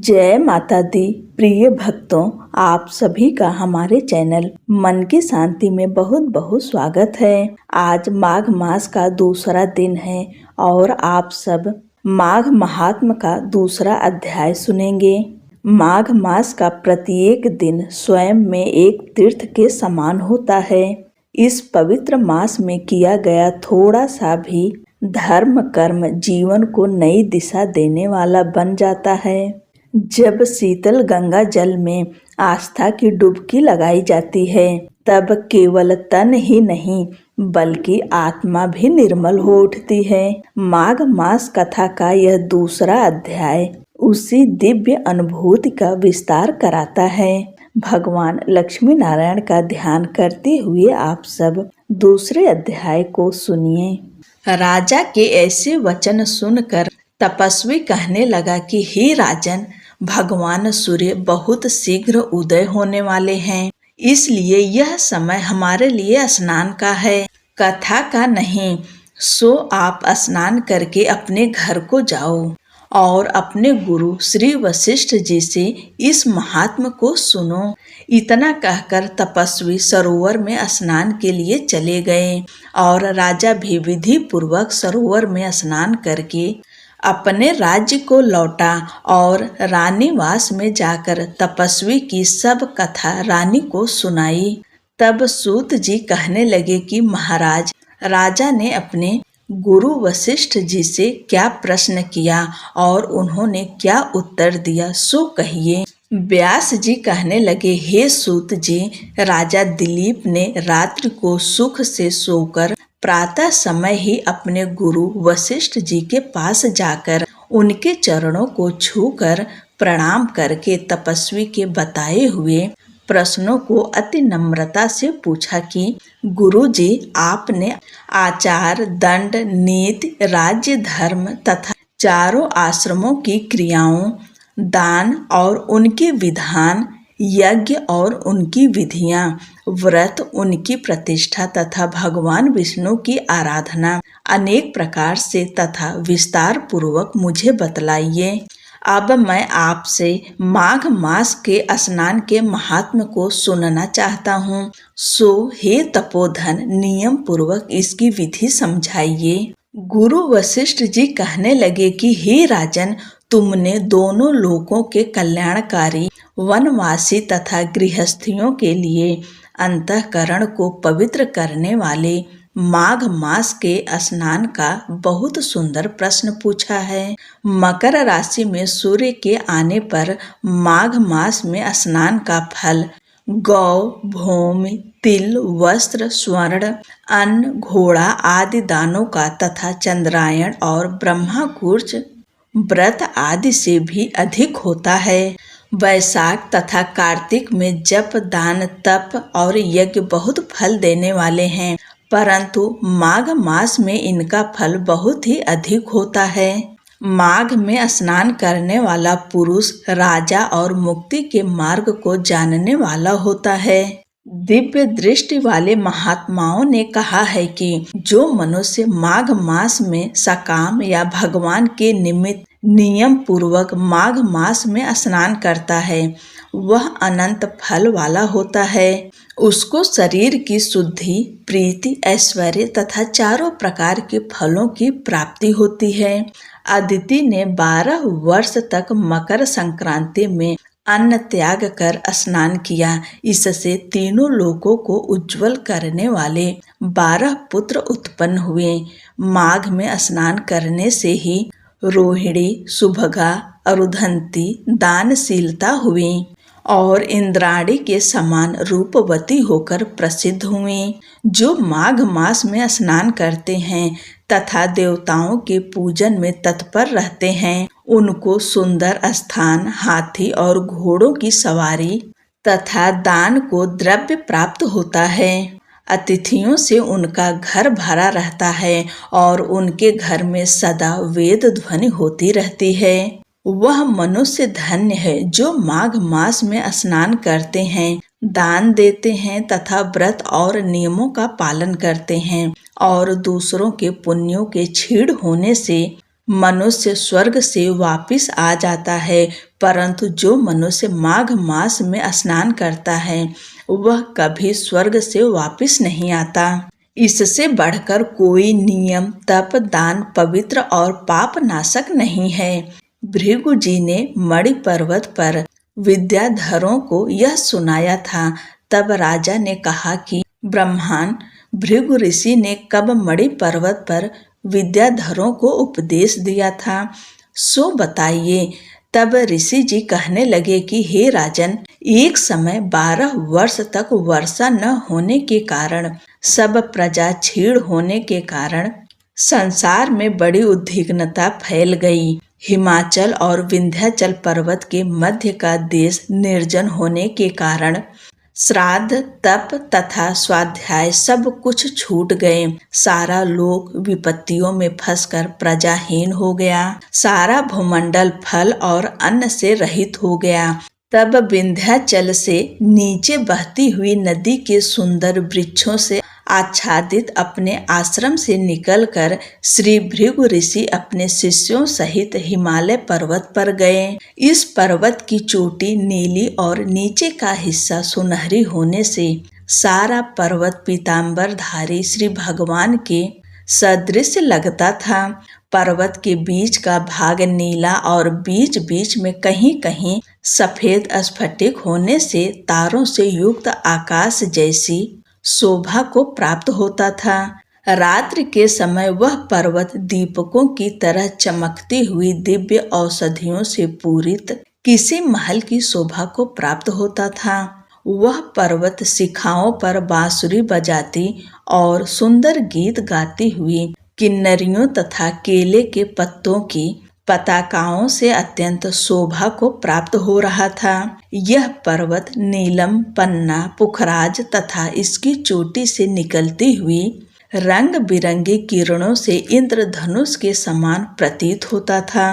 जय माता दी। प्रिय भक्तों, आप सभी का हमारे चैनल मन की शांति में बहुत बहुत स्वागत है। आज माघ मास का दूसरा दिन है और आप सब माघ महात्म का दूसरा अध्याय सुनेंगे। माघ मास का प्रत्येक दिन स्वयं में एक तीर्थ के समान होता है। इस पवित्र मास में किया गया थोड़ा सा भी धर्म कर्म जीवन को नई दिशा देने वाला बन जाता है। जब शीतल गंगा जल में आस्था की डुबकी लगाई जाती है, तब केवल तन ही नहीं बल्कि आत्मा भी निर्मल हो उठती है। माघ मास कथा का यह दूसरा अध्याय उसी दिव्य अनुभूति का विस्तार कराता है। भगवान लक्ष्मी नारायण का ध्यान करते हुए आप सब दूसरे अध्याय को सुनिए। राजा के ऐसे वचन सुनकर तपस्वी कहने लगा कि हे राजन, भगवान सूर्य बहुत शीघ्र उदय होने वाले हैं, इसलिए यह समय हमारे लिए स्नान का है, कथा का नहीं। सो आप स्नान करके अपने घर को जाओ और अपने गुरु श्री वशिष्ठ जी से इस महात्म को सुनो। इतना कहकर तपस्वी सरोवर में स्नान के लिए चले गए और राजा भी विधि पूर्वक सरोवर में स्नान करके अपने राज्य को लौटा और रानीवास में जाकर तपस्वी की सब कथा रानी को सुनाई। तब सूत जी कहने लगे कि महाराज, राजा ने अपने गुरु वशिष्ठ जी से क्या प्रश्न किया और उन्होंने क्या उत्तर दिया, सो कहिए। व्यास जी कहने लगे, हे सूत जी, राजा दिलीप ने रात्रि को सुख से सोकर प्रातः समय ही अपने गुरु वशिष्ठ जी के पास जाकर उनके चरणों को छूकर प्रणाम करके तपस्वी के बताए हुए प्रश्नों को अति नम्रता से पूछा कि गुरु जी, आपने आचार, दंड, नीति, राज्य, धर्म तथा चारों आश्रमों की क्रियाओं, दान और उनके विधान, यज्ञ और उनकी विधियां, व्रत, उनकी प्रतिष्ठा तथा भगवान विष्णु की आराधना अनेक प्रकार से तथा विस्तार पूर्वक मुझे बतलाइए। अब मैं आपसे माघ मास के स्नान के महात्म को सुनना चाहता हूँ। सो हे तपोधन, नियम पूर्वक इसकी विधि समझाइए। गुरु वशिष्ठ जी कहने लगे कि हे राजन, तुमने दोनों लोकों के कल्याणकारी, वनवासी तथा गृहस्थियों के लिए अंतःकरण को पवित्र करने वाले माघ मास के स्नान का बहुत सुंदर प्रश्न पूछा है। मकर राशि में सूर्य के आने पर माघ मास में स्नान का फल गौ, भूमि, तिल, वस्त्र, स्वर्ण, अन्न, घोड़ा आदि दानों का तथा चंद्रायण और ब्रह्मकुर्च व्रत आदि से भी अधिक होता है। वैशाख तथा कार्तिक में जप, दान, तप और यज्ञ बहुत फल देने वाले हैं, परंतु माघ मास में इनका फल बहुत ही अधिक होता है। माघ में स्नान करने वाला पुरुष राजा और मुक्ति के मार्ग को जानने वाला होता है। दिव्य दृष्टि वाले महात्माओं ने कहा है कि जो मनुष्य माघ मास में सकाम या भगवान के निमित्त नियम पूर्वक माघ मास में स्नान करता है, वह अनंत फल वाला होता है। उसको शरीर की शुद्धि, प्रीति, ऐश्वर्य तथा चारों प्रकार के फलों की प्राप्ति होती है। अदिति ने 12 वर्ष तक मकर संक्रांति में अन्न त्याग कर स्नान किया। इससे तीनों लोकों को उज्जवल करने वाले 12 पुत्र उत्पन्न हुए। माघ में स्नान करने से ही रोहिणी, सुभगा, अरुधंती दानशीलता हुई और इंद्राणी के समान रूपवती होकर प्रसिद्ध हुई। जो माघ मास में स्नान करते हैं तथा देवताओं के पूजन में तत्पर रहते हैं, उनको सुंदर स्थान, हाथी और घोड़ों की सवारी तथा दान को द्रव्य प्राप्त होता है। अतिथियों से उनका घर भरा रहता है और उनके घर में सदा वेद ध्वनि होती रहती है। वह मनुष्य धन्य है जो माघ मास में स्नान करते हैं, दान देते हैं तथा व्रत और नियमों का पालन करते हैं और दूसरों के पुण्यों के क्षीण होने से मनुष्य स्वर्ग से वापिस आ जाता है, परंतु जो मनुष्य माघ मास में स्नान करता है वह कभी स्वर्ग से वापस नहीं आता। इससे बढ़कर कोई नियम, तप, दान, पवित्र और पाप नाशक नहीं है। भृगु जी ने मणि पर्वत पर विद्याधरों को यह सुनाया था। तब राजा ने कहा कि ब्रह्मन भृगु ऋषि ने कब मणि पर्वत पर विद्याधरों को उपदेश दिया था, सो बताइए। तब ऋषि जी कहने लगे कि हे राजन, एक समय 12 वर्ष तक वर्षा न होने के कारण, सब प्रजा क्षीण होने के कारण संसार में बड़ी उद्विग्नता फैल गई। हिमाचल और विंध्याचल पर्वत के मध्य का देश निर्जन होने के कारण श्राद्ध, तप तथा स्वाध्याय सब कुछ छूट गए। सारा लोक विपत्तियों में फंसकर प्रजाहीन हो गया। सारा भूमंडल फल और अन्न से रहित हो गया। तब विंध्याचल से नीचे बहती हुई नदी के सुंदर वृक्षों से आच्छादित अपने आश्रम से निकलकर श्री भृगु ऋषि अपने शिष्यों सहित हिमालय पर्वत पर गए। इस पर्वत की चोटी नीली और नीचे का हिस्सा सुनहरी होने से सारा पर्वत पीतांबरधारी श्री भगवान के सदृश लगता था। पर्वत के बीच का भाग नीला और बीच बीच में कहीं कहीं सफेद स्फटिक होने से तारों से युक्त आकाश जैसी शोभा को प्राप्त होता था। रात्रि के समय वह पर्वत दीपकों की तरह चमकती हुई दिव्य औषधियों से पूरित किसी महल की शोभा को प्राप्त होता था। वह पर्वत शिखाओं पर बांसुरी बजाती और सुंदर गीत गाती हुई किन्नरियों तथा केले के पत्तों की पताकाओं से अत्यंत शोभा को प्राप्त हो रहा था। यह पर्वत नीलम, पन्ना, पुखराज तथा इसकी चोटी से निकलती हुई रंग बिरंगी किरणों से इंद्रधनुष के समान प्रतीत होता था।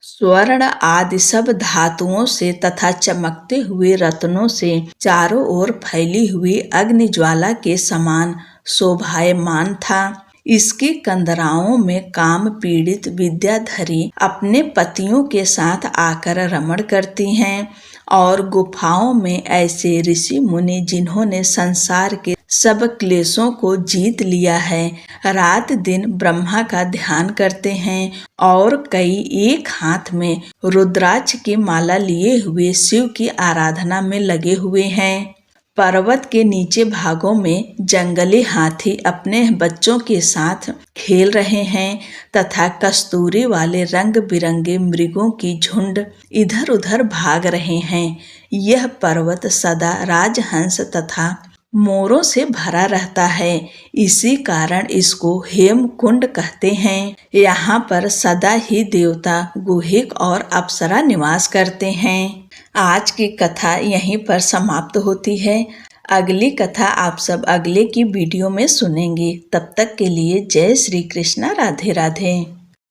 स्वर्ण आदि सब धातुओं से तथा चमकते हुए रत्नों से चारों ओर फैली हुई अग्नि ज्वाला के समान शोभायमान था। इसकी कंदराओं में काम पीड़ित विद्याधरी अपने पतियों के साथ आकर रमण करती हैं और गुफाओं में ऐसे ऋषि मुनि जिन्होंने संसार के सब क्लेशों को जीत लिया है, रात दिन ब्रह्मा का ध्यान करते हैं और कई एक हाथ में रुद्राक्ष की माला लिए हुए शिव की आराधना में लगे हुए हैं। पर्वत के नीचे भागों में जंगली हाथी अपने बच्चों के साथ खेल रहे हैं तथा कस्तूरी वाले रंग बिरंगे मृगों की झुंड इधर उधर भाग रहे हैं। यह पर्वत सदा राजहंस तथा मोरों से भरा रहता है, इसी कारण इसको हेमकुंड कहते हैं। यहाँ पर सदा ही देवता, गुहिक और अप्सरा निवास करते हैं। आज की कथा यहीं पर समाप्त होती है। अगली कथा आप सब अगले की वीडियो में सुनेंगे। तब तक के लिए जय श्री कृष्णा, राधे राधे।